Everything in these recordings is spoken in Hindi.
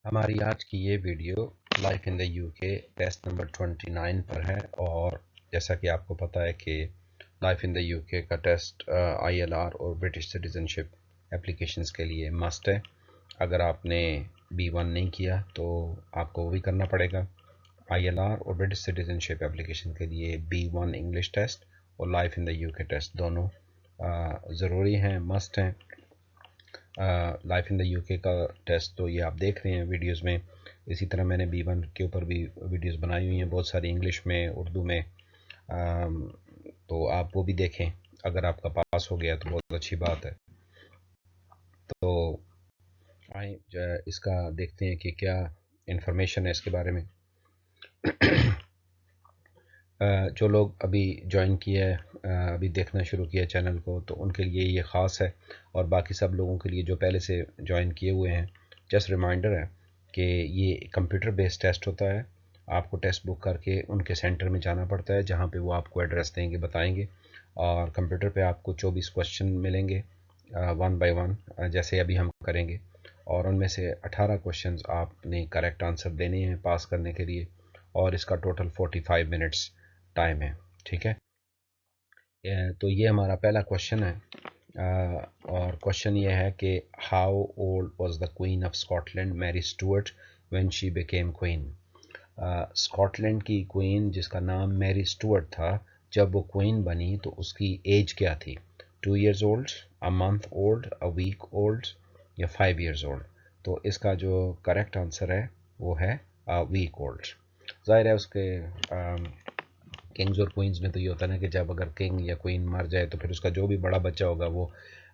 हमारी आज की ये video life in the UK test number 29 पर है। और जैसा कि आपको पता है कि लाइफ इन द यूके का टेस्ट आईएलआर और ब्रिटिश सिटीजनशिप एप्लीकेशंस के लिए मस्ट है। अगर आपने B1 नहीं किया तो आपको वो भी करना पड़ेगा। आईएलआर और ब्रिटिश सिटीजनशिप एप्लीकेशन के लिए B1 इंग्लिश टेस्ट और life in the UK test दोनों ज़रूरी हैं, मस्ट हैं। लाइफ इन द यूके का टेस्ट तो ये आप देख रहे हैं वीडियोस में। इसी तरह मैंने B1 के ऊपर भी वीडियोस बनाई हुई हैं, बहुत सारी इंग्लिश में, उर्दू में। तो आप वो भी देखें। अगर आपका पास हो गया तो बहुत अच्छी बात है। तो आए इसका देखते हैं कि क्या इंफॉर्मेशन है इसके बारे में। जो लोग अभी ज्वाइन किया है, अभी देखना शुरू किया चैनल को, तो उनके लिए ये ख़ास है। और बाकी सब लोगों के लिए जो पहले से ज्वाइन किए हुए हैं, जस्ट रिमाइंडर है कि ये कंप्यूटर बेस्ड टेस्ट होता है। आपको टेस्ट बुक करके उनके सेंटर में जाना पड़ता है, जहाँ पे वो आपको एड्रेस देंगे, बताएंगे। और कंप्यूटर पे आपको 24 क्वेश्चन मिलेंगे, 1 बाय 1, जैसे अभी हम करेंगे। और उनमें से 18 क्वेश्चंस आपने करेक्ट आंसर देने हैं पास करने के लिए। और इसका टोटल 45 मिनट्स टाइम है। ठीक है, तो ये हमारा पहला क्वेश्चन है। और क्वेश्चन ये है कि how old was the queen of Scotland Mary Stuart when she became queen. Scotland की क्वीन जिसका नाम मैरी स्टुअर्ट था, जब वो क्वीन बनी तो उसकी एज क्या थी? 2 years old, a month old, a week old या 5 ईयर्स ओल्ड? तो इसका जो करेक्ट आंसर है वो है वीक ओल्ड। ज़ाहिर है उसके किंग्स और क्वींस में तो ये होता है ना कि जब अगर किंग या क्वीन मर जाए तो फिर उसका जो भी बड़ा बच्चा होगा वो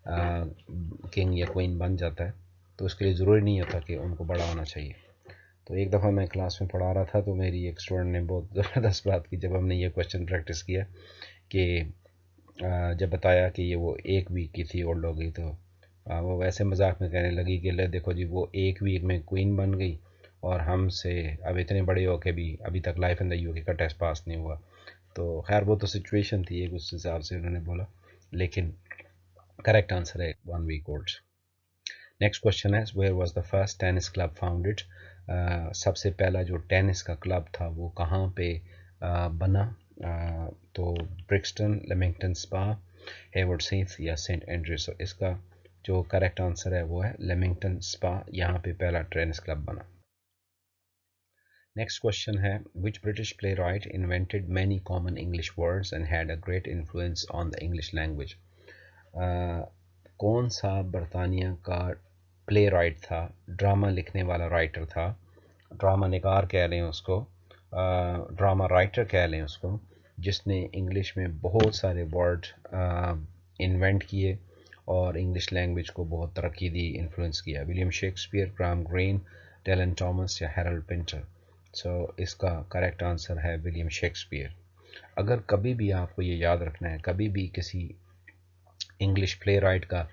किंग या क्वीन बन जाता है। तो उसके लिए ज़रूरी नहीं होता कि उनको बड़ा होना चाहिए। तो एक दफ़ा मैं क्लास में पढ़ा रहा था तो मेरी एक स्टूडेंट ने बहुत ज़बरदस्त बात की जब हमने ये क्वेश्चन प्रैक्टिस किया कि जब बताया कि ये वो एक वीक की थी ओल्ड हो गई, तो वो वैसे मजाक में कहने लगी कि ले देखो जी, वो एक वीक में क्वीन बन गई और हमसे अब इतने बड़े हो के भी अभी तक लाइफ इन द यूके का टेस्ट पास नहीं हुआ। तो खैर वो तो सिचुएशन थी एक, उस हिसाब से उन्होंने बोला, लेकिन करेक्ट आंसर है 1 वीक ओल्ड। नेक्स्ट क्वेश्चन है where was the first tennis club founded. सबसे पहला जो टेनिस का क्लब था वो कहाँ पे बना? तो Brixton, Leamington Spa, Haywards Heath या सेंट एंड्रयूज। इसका जो करेक्ट आंसर है वो है लेमिंगटन स्पा, यहाँ पे पहला टेनिस क्लब बना। नेक्स्ट क्वेश्चन है विच British play right invented many common English words and had a great influence on the English language. कौन सा बरतानिया का प्ले राइट था, ड्रामा लिखने वाला राइटर था, ड्रामा निगार कह लें उसको, ड्रामा राइटर कह लें उसको, जिसने इंग्लिश में बहुत सारे वर्ड इन्वेंट किए और इंग्लिश लैंग्वेज को बहुत तरक्की दी, इन्फ्लुएंस किया? William Shakespeare, Graham green, Dillon Thomas या हैरोल्ड पिंटर? सो इसका करेक्ट आंसर है विलियम शेक्सपियर। अगर कभी भी आपको ये याद रखना है, कभी भी किसी इंग्लिश प्ले राइट का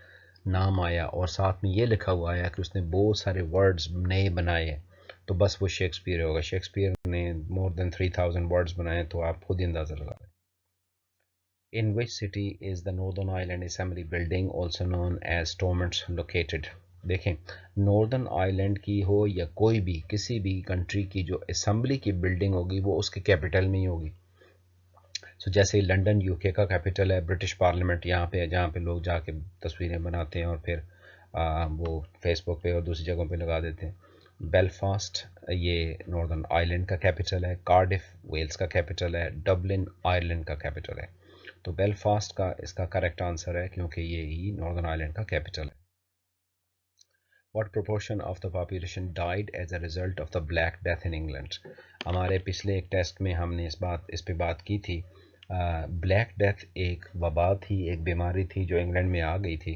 नाम आया और साथ में ये लिखा हुआ आया कि उसने बहुत सारे वर्ड्स नए बनाए हैं, तो बस वो शेक्सपियर होगा। शेक्सपियर ने मोर देन 3000 वर्ड्स बनाए, तो आप खुद ही अंदाज़ा लगा लें। In which city is the northern Ireland assembly building also known as Stormont located? देखें, नॉर्दर्न आइलैंड की हो या कोई भी किसी भी कंट्री की जो असेंबली की बिल्डिंग होगी वो उसके कैपिटल में ही होगी। सो जैसे लंदन यूके का कैपिटल है, ब्रिटिश पार्लियामेंट यहाँ पे है जहाँ पे लोग जाके तस्वीरें बनाते हैं और फिर वो फेसबुक पे और दूसरी जगहों पे लगा देते हैं। बेलफास्ट ये नॉर्दर्न आयरलैंड का कैपिटल है, कार्डिफ वेल्स का कैपिटल है, डबलिन आयरलैंड का कैपिटल है। तो बेलफास्ट का इसका करेक्ट आंसर है क्योंकि ये ही नॉर्दर्न आयरलैंड का कैपिटल है। What proportion of the population died as a result of the Black Death in England? हमारे पिछले एक टेस्ट में हमने इस पे बात की थी। ब्लैक डेथ एक वबा थी, एक बीमारी थी जो इंग्लैंड में आ गई थी।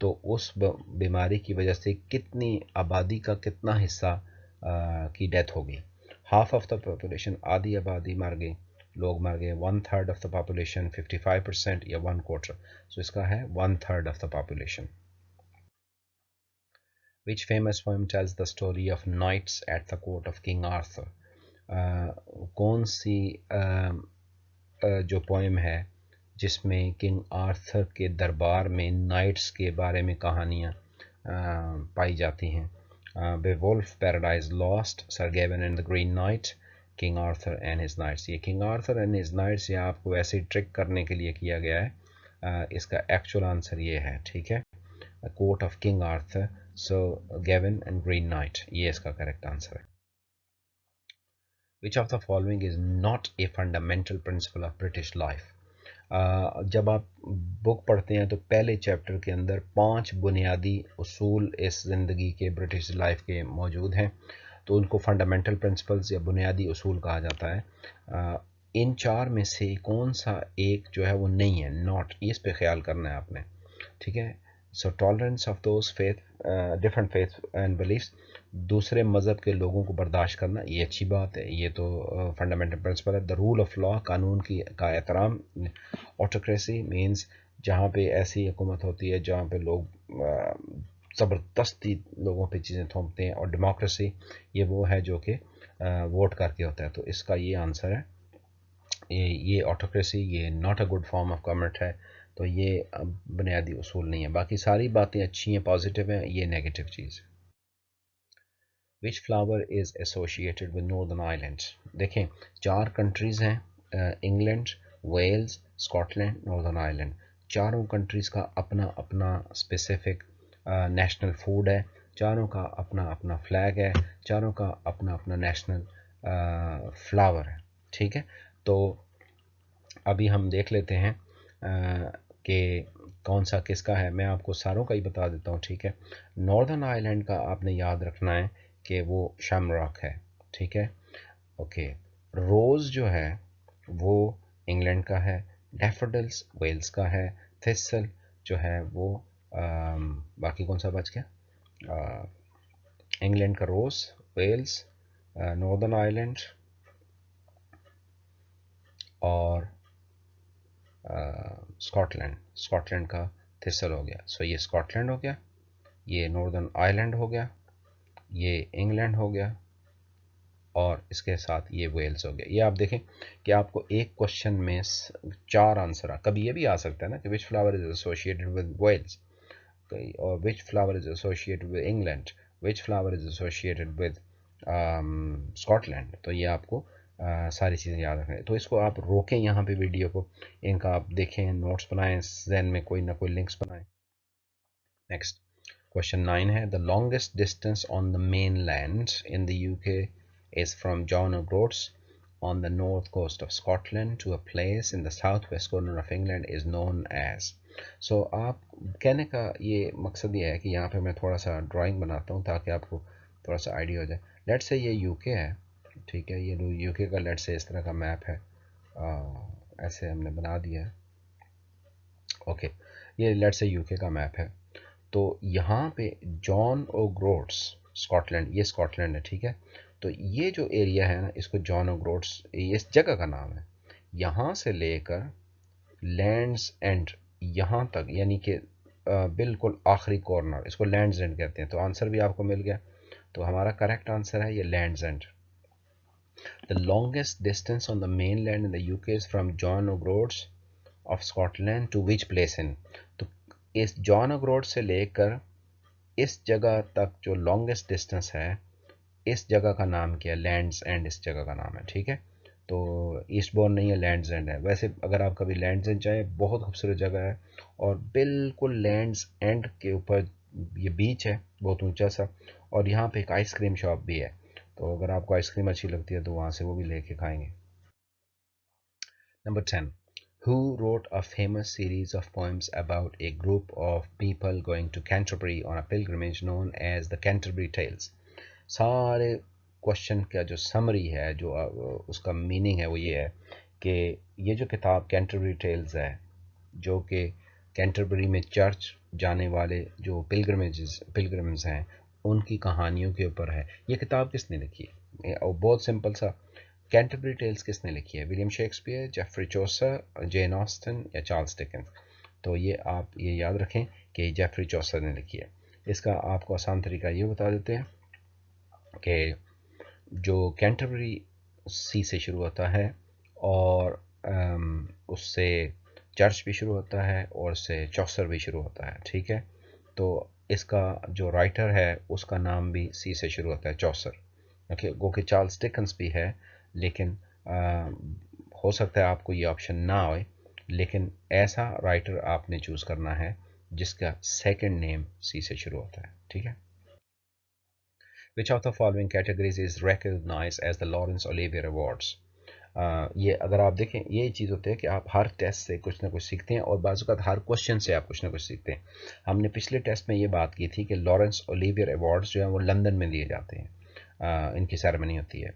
तो उस बीमारी की वजह से कितनी आबादी का कितना हिस्सा की डेथ हो गई? हाफ ऑफ द पॉपुलेशन, आधी आबादी मर गई, लोग मर गए। 1/3 ऑफ द पॉपुलेशन, 55% या 1/4? सो इसका है 1/3 of the population. Which famous poem tells the story of knights at the court of King Arthur? कौन सी जो पोएम है जिसमें किंग आर्थर के दरबार में नाइट्स के बारे में कहानियाँ पाई जाती हैं? Beowulf, Paradise Lost, Sir Gawain and the Green Knight, King Arthur and his knights. ये King Arthur and his knights ये आपको ऐसे ट्रिक करने के लिए किया गया है। इसका एक्चुअल आंसर ये है, ठीक है, court of King Arthur, Sir Gawain and Green Knight, ये इसका करेक्ट आंसर है। Which of the following is not a fundamental principle of British life. जब आप बुक पढ़ते हैं तो पहले चैप्टर के अंदर 5 बुनियादी उसूल इस ज़िंदगी के, ब्रिटिश लाइफ के मौजूद हैं, तो उनको फंडामेंटल प्रिंसिपल्स या बुनियादी उसूल कहा जाता है। इन 4 में से कौन सा एक जो है वो नहीं है, नॉट, इस पे ख्याल करना है आपने, ठीक है। So tolerance of those faith, different faith and beliefs, दूसरे मज़हब के लोगों को बर्दाश्त करना, ये अच्छी बात है, ये तो फंडामेंटल प्रिंसिपल है। द रूल ऑफ लॉ, कानून की का एहतराम। ऑटोक्रेसी मीन्स जहाँ पे ऐसी हुकूमत होती है जहाँ पे लोग ज़बरदस्ती लोगों पे चीज़ें थोपते हैं। और डेमोक्रेसी ये वो है जो कि वोट करके होता है। तो इसका ये आंसर है, ये ऑटोक्रेसी, ये not a good form of government है। तो ये बुनियादी उसूल नहीं है। बाकी सारी बातें अच्छी हैं, पॉजिटिव हैं, ये नेगेटिव चीज़ है। Which flower is associated with northern islands. देखें 4 कंट्रीज़ हैं, England, Wales, Scotland, northern island. चारों कंट्रीज़ का अपना अपना स्पेसिफिक नेशनल फूड है, चारों का अपना अपना फ्लैग है, चारों का अपना अपना नेशनल फ्लावर है, ठीक है। तो अभी हम देख लेते हैं कि कौन सा किसका है। मैं आपको सारों का ही बता देता हूँ, ठीक है। नॉर्दर्न आइलैंड का आपने याद रखना है कि वो शैमरॉक है, ठीक है, ओके। रोज़ जो है वो इंग्लैंड का है, डैफोडिल्स वेल्स का है, थिसल जो है वो बाकी कौन सा बच गया, इंग्लैंड का रोज़, वेल्स, नॉर्दर्न आइलैंड और स्कॉटलैंड, स्कॉटलैंड का थिसल हो गया। सो ये स्कॉटलैंड हो गया, ये नॉर्दर्न आयरलैंड हो गया, ये इंग्लैंड हो गया और इसके साथ ये वेल्स हो गया। ये आप देखें कि आपको एक क्वेश्चन में 4 आंसर आ, कभी ये भी आ सकता है ना कि which flower is associated with Wales, और which flower is associated with England, which flower is associated with Scotland. तो ये आपको सारी चीज़ें याद रखें। तो इसको आप रोकें यहाँ पे वीडियो को, इनका आप देखें, नोट्स बनाएं, जहन में कोई ना कोई लिंक्स बनाएं। नेक्स्ट क्वेश्चन 9 है, the longest distance on the mainland in the UK is from John O'Groats on the north coast of Scotland to a place in the southwest corner of England is known as। So आप कहने का ये मकसद ये है कि यहाँ पे मैं थोड़ा सा ड्राइंग बनाता हूँ ताकि आपको थोड़ा सा आइडिया हो जाए। लेट्स से ये यूके है, ठीक है, ये यूके का लेट्स से इस तरह का मैप है, ऐसे हमने बना दिया है, ओके। ये लेट्स से यूके का मैप है। तो यहाँ पे जॉन ओ ग्रोट्स, स्कॉटलैंड, ये स्कॉटलैंड है, ठीक है। तो ये जो एरिया है ना, इसको जॉन ओ ग्रोट्स, ये इस जगह का नाम है। यहाँ से लेकर लैंड्स एंड यहाँ तक, यानी कि बिल्कुल आखिरी कॉर्नर, इसको लैंड्स एंड कहते हैं। तो आंसर भी आपको मिल गया। तो हमारा करेक्ट आंसर है ये Land's End. The longest distance on the mainland in the UK is from John o' Groats of Scotland to which place in. तो इस जॉन ओ ग्रोट्स से लेकर इस जगह तक जो लॉन्गेस्ट डिस्टेंस है, इस जगह का नाम क्या है, लैंड्स एंड इस जगह का नाम है, ठीक है। तो ईस्टबोर्न नहीं है, लैंड्स एंड है। वैसे अगर आप कभी लैंड्स एंड जाए, बहुत खूबसूरत जगह है और बिल्कुल लैंड्स एंड के ऊपर ये बीच है, बहुत ऊंचा सा, और यहाँ पे एक आइसक्रीम शॉप भी है। तो अगर आपको आइसक्रीम अच्छी लगती है तो वहाँ से वो भी लेके खाएंगे। Number 10. Who wrote a famous series of poems about a group of people going to Canterbury on a pilgrimage known as the Canterbury Tales? सारे क्वेश्चन का जो समरी है, जो उसका मीनिंग है, वो ये है कि ये जो किताब कैंटरबरी टेल्स है, जो कि कैंटरबरी में चर्च जाने वाले जो पिलग्रिम्स हैं, उनकी कहानियों के ऊपर है। ये किताब किसने लिखी है? और बहुत सिंपल सा, कैंटरबरी टेल्स किसने लिखी है? William Shakespeare, Geoffrey Chaucer, Jane Austen या चार्ल्स डिकेंस? तो ये आप ये याद रखें कि जेफरी चौसर ने लिखी है। इसका आपको आसान तरीका ये बता देते हैं कि जो कैंटरबरी सी से शुरू होता है और उससे चर्च भी शुरू होता है और उससे चौसर भी शुरू होता है, ठीक है। तो इसका जो राइटर है उसका नाम भी सी से शुरू होता है, चौसर। ओके, गो कि चार्ल्स डिकन्स भी है, लेकिन हो सकता है आपको ये ऑप्शन ना आए, लेकिन ऐसा राइटर आपने चूज़ करना है जिसका सेकंड नेम सी से शुरू होता है, ठीक है। Which of the following categories is recognized as the Laurence Olivier Awards? ये अगर आप देखें, ये चीज़ होती है कि आप हर टेस्ट से कुछ ना कुछ सीखते हैं और बाज़ औक़ात हर क्वेश्चन से आप कुछ ना कुछ सीखते हैं। हमने पिछले टेस्ट में ये बात की थी कि लॉरेंस ओलिवियर अवार्ड्स जो हैं वो लंदन में दिए जाते हैं, इनकी सेरेमनी होती है,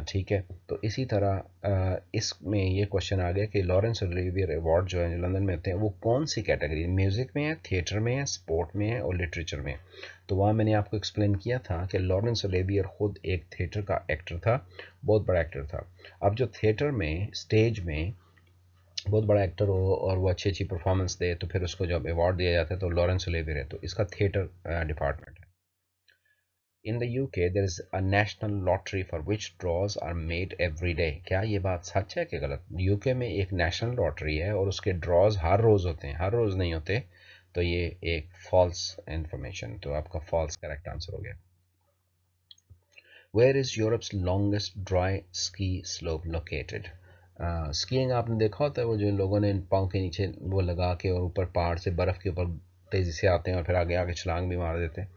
ठीक है। तो इसी तरह इसमें ये क्वेश्चन आ गया कि लॉरेंस ओलिवियर अवार्ड जो है जो लंदन में होते हैं वो कौन सी कैटेगरी, म्यूज़िक में है, थिएटर में है, स्पोर्ट में है और लिटरेचर में है। तो वहाँ मैंने आपको एक्सप्लेन किया था कि लॉरेंस ओलिवियर ख़ुद एक थिएटर का एक्टर था, बहुत बड़ा एक्टर था। अब जो थिएटर में, स्टेज में बहुत बड़ा एक्टर हो और वो अच्छी अच्छी परफॉर्मेंस दे तो फिर उसको जब अवार्ड दिया जाता है तो लॉरेंस ओलिवियर है, तो इसका थिएटर डिपार्टमेंट है। In the UK there is a national lottery for which draws are made every day. क्या ये बात सच है कि गलत? यूके में एक नेशनल लॉटरी है और उसके ड्रॉज हर रोज़ होते हैं, हर रोज़ नहीं होते। तो ये एक फॉल्स इंफॉर्मेशन, तो आपका फॉल्स करेक्ट आंसर हो गया। Where is Europe's longest dry ski slope located? Skiing आपने देखा होता है, वो जो लोगों ने पाँव के नीचे वो लगा के और ऊपर पहाड़ से बर्फ़ के ऊपर तेज़ी से आते हैं और फिर आगे आगे छलांग भी मार देते हैं,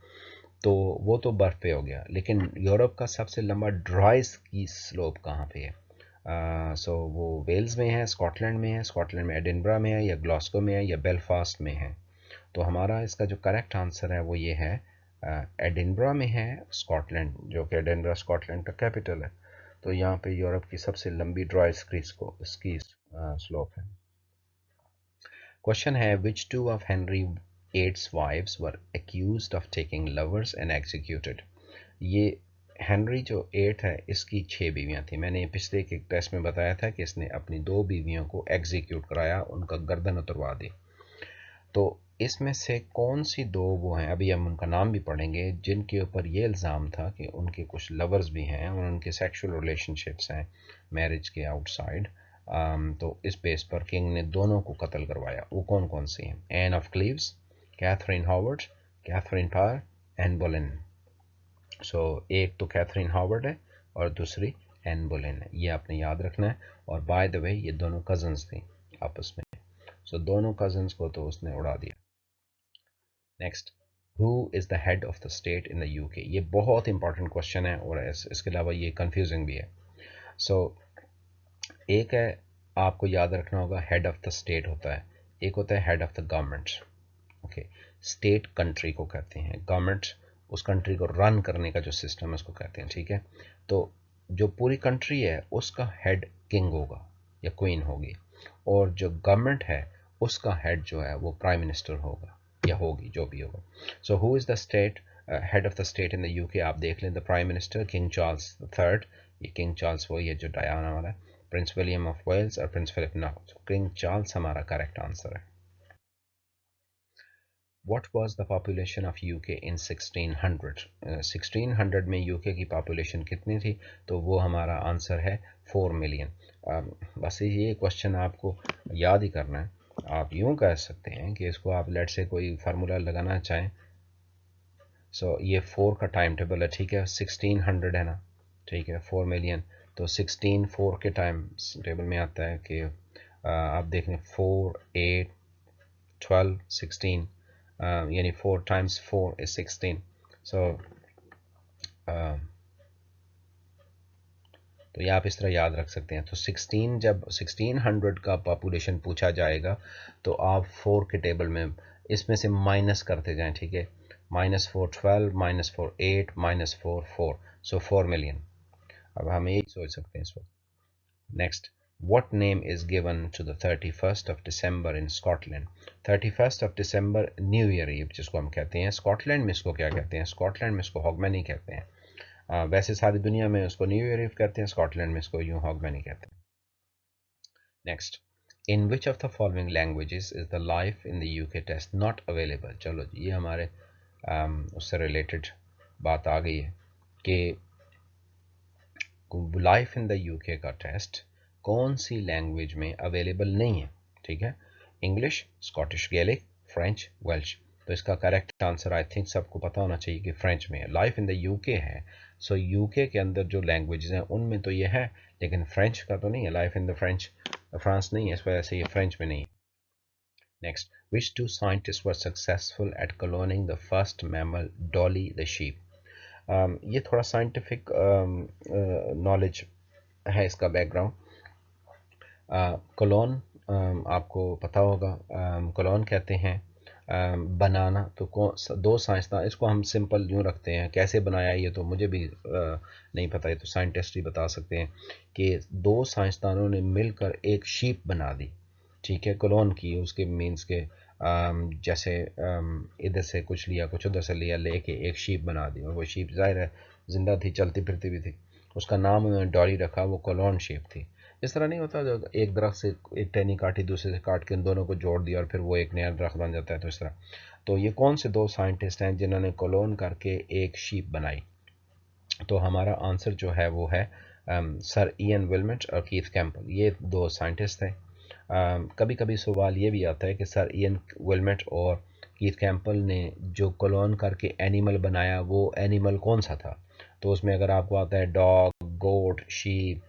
तो वो तो बर्फ़ पे हो गया। लेकिन यूरोप का सबसे लंबा ड्राई स्की स्लोप कहाँ पे है? सो वो वेल्स में है, स्कॉटलैंड में है, स्कॉटलैंड में एडिनबरा में है, या ग्लासगो में है, या बेलफास्ट में है। तो हमारा इसका जो करेक्ट आंसर है वो ये है, एडिनबरा में है, स्कॉटलैंड, जो कि एडिनबरा स्कॉटलैंड का कैपिटल है। तो यहाँ पे यूरोप की सबसे लंबी ड्राई स्की स्लोप है। क्वेश्चन है, which two of Henry eight's wives were accused of taking lovers and executed? ये हेनरी जो एट है इसकी 6 बीवियां थी। मैंने पिछले एक टेस्ट में बताया था कि इसने अपनी 2 बीवियों को एग्जीक्यूट कराया, उनका गर्दन उतरवा दी। तो इसमें से कौन सी 2 वो हैं, अभी हम उनका नाम भी पढ़ेंगे, जिनके ऊपर ये इल्ज़ाम था कि उनके कुछ लवर्स भी हैं और उनके सेक्सुअल रिलेशनशिप्स हैं मैरिज के आउटसाइड। तो इस बेस पर किंग ने दोनों को कत्ल करवाया। वो कौन कौन सी हैं? Anne of Cleves, Catherine Howard, Catherine Parr, Anne Boleyn. So एक तो कैथरीन हॉवर्ड है और दूसरी एन बोलेन है, ये आपने याद रखना है। और बाय द वे ये दोनों कजन्स थी आपस में, सो दोनों कजन्स को तो उसने उड़ा दिया। Next, who is the head of the state in the UK? ये बहुत इंपॉर्टेंट क्वेश्चन है और इसके अलावा ये कंफ्यूजिंग भी है। सो एक है, आपको याद रखना होगा, हेड ऑफ द स्टेट होता है, एक होता है head of the government. Okay, state country को कहते हैं, गवर्नमेंट उस कंट्री को रन करने का जो सिस्टम है उसको कहते हैं, ठीक है। तो जो पूरी कंट्री है उसका हेड किंग होगा या क्वीन होगी, और जो गवर्नमेंट है उसका हेड जो है वो प्राइम मिनिस्टर होगा या होगी, जो भी होगा। So who is the state head of the state in the UK? आप देख लें, the prime minister king Charles III। ये किंग चार्ल्स वही है जो डायना वाला है, प्रिंस विलियम ऑफ वेल्स और प्रिंस फिलिप। ना, किंग चार्ल्स हमारा करेक्ट आंसर है। What was the population of UK in 1600? 1600 में यूके की पॉपुलेशन कितनी थी? तो वो हमारा आंसर है 4 मिलियन। बस ये क्वेश्चन आपको याद ही करना है। आप यूँ कह सकते हैं कि इसको आप लेट से कोई फार्मूला लगाना चाहें। सो ये 4 का टाइम टेबल है, ठीक है, 1600 है ना, ठीक है, 4 मिलियन, तो 16 4 के टाइम टेबल में आता है कि आप देख लें 4 8 12 16, यानी 4 times 4 is 16। सो तो ये आप इस तरह याद रख सकते हैं। तो 16, जब 1600 का पॉपुलेशन पूछा जाएगा तो आप 4 के टेबल में इसमें से माइनस करते जाएं, ठीक है, -4 12, -4 8, -4 4, सो 4 मिलियन। अब हम यही सोच सकते हैं इस वक्त। Next, what name is given to the 31st of December in Scotland? 31st of December new year eve जिसको हम कहते हैं, स्कॉटलैंड में इसको क्या कहते हैं? स्कॉटलैंड में इसको हॉगमैनी कहते हैं। वैसे सारी दुनिया में उसको न्यू ईयर ईव कहते हैं, स्कॉटलैंड में इसको यूं हॉगमैनी कहते हैं। Next, in which of the following languages is the life in the UK test not available? चलो जी, ये हमारे उससे रिलेटेड बात आ गई है कि लाइफ इन द यूके का टेस्ट कौन सी लैंग्वेज में अवेलेबल नहीं है, ठीक है। English, Scottish Gaelic, French, Welsh. तो इसका करेक्ट आंसर आई थिंक सबको पता होना चाहिए कि फ्रेंच में है। लाइफ इन द यूके है, सो यूके के अंदर जो लैंग्वेजेस हैं उनमें तो ये है, लेकिन फ्रेंच का तो नहीं है। Life in the French France नहीं है, इस वजह से ये फ्रेंच में नहीं है। Next, which two scientists were successful at cloning the first mammal Dolly the sheep? ये थोड़ा साइंटिफिक नॉलेज है इसका बैकग्राउंड। क्लोन आपको पता होगा, क्लोन कहते हैं बनाना। तो दो साइंसदान, इसको हम सिंपल यूँ रखते हैं, कैसे बनाया ये तो मुझे भी नहीं पता, ये तो साइंटिस्ट ही बता सकते हैं कि दो साइंसदानों ने मिलकर एक शीप बना दी, ठीक है, क्लोन की। उसके मीन्स के जैसे इधर से कुछ लिया कुछ उधर से लिया, लेके एक शीप बना दी, और वो शीप ज़ाहिर है जिंदा थी, चलती फिरती भी थी। उसका नाम उन्होंने डॉली रखा, वो क्लोन शीप थी। इस तरह नहीं होता जो एक दरख्त से एक टहनी काटी, दूसरे से काट के इन दोनों को जोड़ दिया और फिर वो एक नया दरख्त बन जाता है, तो इस तरह। तो ये कौन से दो साइंटिस्ट हैं जिन्होंने क्लोन करके एक शीप बनाई? तो हमारा आंसर जो है वो है सर इयन विल्मेट और कीथ कैंपबेल, ये दो साइंटिस्ट हैं। कभी कभी सवाल ये भी आता है कि सर इयन विल्मेट और कीथ कैंपबेल ने जो क्लोन करके एनिमल बनाया वो एनिमल कौन सा था? तो उसमें अगर आपको आता है डॉग, गोट, शीप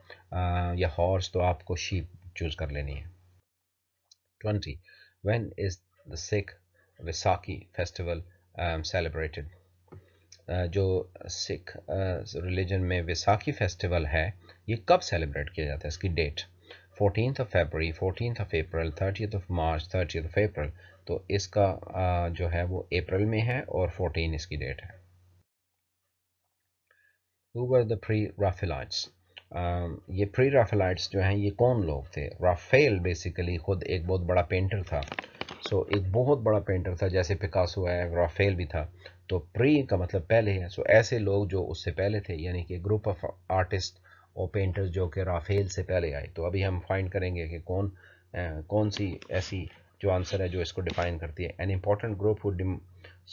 या हॉर्स, तो आपको शीप चूज कर लेनी है। 20. When is the Sikh Vaisakhi festival celebrated? जो सिख रिलीजन में वैसाखी फेस्टिवल है, ये कब सेलिब्रेट किया जाता है? इसकी डेट 14th ऑफ फरवरी, 14th of April, 30th of March, 30th of April. तो इसका जो है वो अप्रैल में है और 14 इसकी डेट है। Who were the pre-Raphaelites? ये प्री राफेलाइट्स जो हैं ये कौन लोग थे? राफेल बेसिकली खुद एक बहुत बड़ा पेंटर था। एक बहुत बड़ा पेंटर था, जैसे पिकासो है, राफेल भी था। तो प्री का मतलब पहले है। ऐसे लोग जो उससे पहले थे, यानी कि ग्रुप ऑफ आर्टिस्ट और पेंटर्स जो कि राफेल से पहले आए। तो अभी हम फाइंड करेंगे कि कौन सी ऐसी जो आंसर है जो इसको डिफाइन करती है। An important group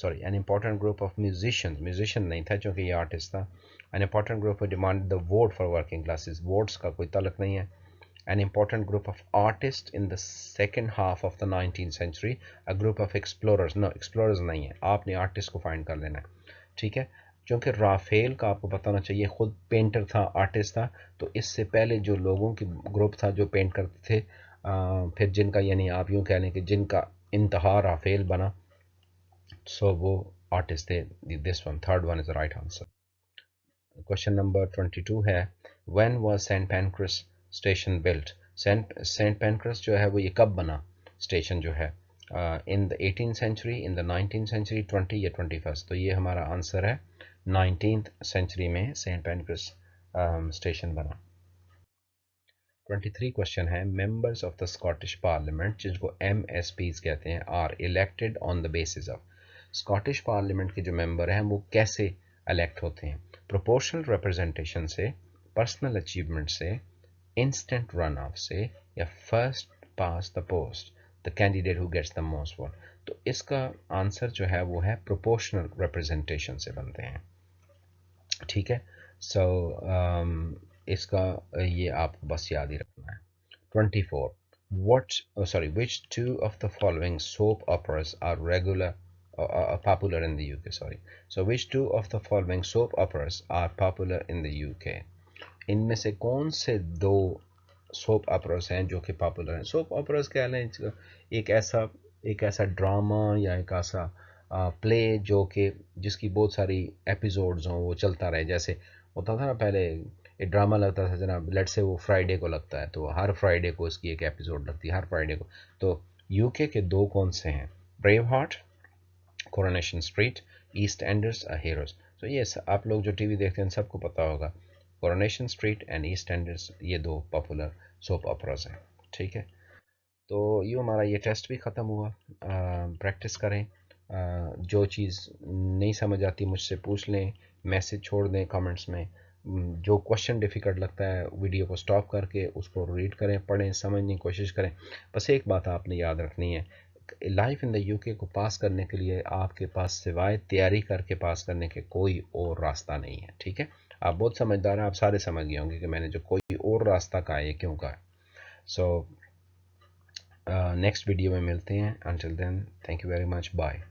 an important group of musician नहीं था क्योंकि ये आर्टिस्ट था। An important group demand the vote for working classes, votes का कोई तलक नहीं है। An important group of artists in the second half of the 19th century, a group of explorers, no explorers नहीं है, आपने आर्टिस्ट को फाइंड कर लेना है, ठीक है। क्योंकि राफेल का आपको बताना चाहिए खुद पेंटर था, आर्टिस्ट था। तो इससे पहले जो लोगों की ग्रुप था जो पेंट करते थे, फिर जिनका, यानी आप यूँ कह लें कि जिनका इंतहा राफेल बना, वो आर्टिस्ट थे। This one, third one is the right answer. Question number 22 है, when was Saint Pancras station built? Saint Pancras जो है वो ये कब बना स्टेशन जो है? In the 18th century, in the 19th century, 20 या 21st? तो ये हमारा आंसर है 19th सेंचुरी में सेंट पैनक्रस स्टेशन बना। 23 क्वेश्चन है, members of the Scottish parliament, जिसको MSPs कहते हैं, are elected on the basis of. Scottish parliament के जो मेंबर हैं वो कैसे इलेक्ट होते हैं? प्रोपोर्शनल रिप्रेजेंटेशन से, पर्सनल अचीवमेंट से, इंस्टेंट रन ऑफ से, या first past the post, the candidate who gets the most vote? तो इसका आंसर जो है वो है प्रोपोर्शनल रिप्रेजेंटेशन से बनते हैं, ठीक है। इसका ये आपको बस याद ही रखना है। 24. Which two of the following soap operas are popular in the UK? Which two of the following soap operas are popular in the UK? इनमें से कौन से दो सोप operas हैं जो कि पॉपुलर हैं? सोप operas क्या है? एक ऐसा ड्रामा या एक ऐसा प्ले जो कि जिसकी बहुत सारी एपिसोड्स हों, वो चलता रहे। जैसे होता था ना पहले, एक ड्रामा लगता था जनाब, लेट से वो फ्राइडे को लगता है, तो हर फ्राइडे को उसकी एक एपिसोड लगती है, हर फ्राइडे को। तो यूके के दो कौन से हैं? Brave heart, coronation street, east Anders, heroes. तो ये आप लोग जो टीवी देखते हैं सबको पता होगा, coronation street and east Anders ये दो पॉपुलर सोप ऑपराज हैं, ठीक है। तो यूँ हमारा ये टेस्ट भी ख़त्म हुआ। प्रैक्टिस करें, जो चीज़ नहीं समझ आती मुझसे पूछ लें, मैसेज छोड़ दें कमेंट्स में। जो क्वेश्चन डिफ़िकल्ट लगता है वीडियो को स्टॉप करके उसको रीड करें, पढ़ें, समझने की कोशिश करें। बस एक बात आपने याद रखनी है, लाइफ इन द यूके को पास करने के लिए आपके पास सिवाय तैयारी करके पास करने के कोई और रास्ता नहीं है, ठीक है। आप बहुत समझदार हैं, आप सारे समझ गए होंगे कि मैंने जो कोई और रास्ता कहा है क्यों कहा है। नेक्स्ट वीडियो में मिलते हैं। Until then, thank you very much, bye.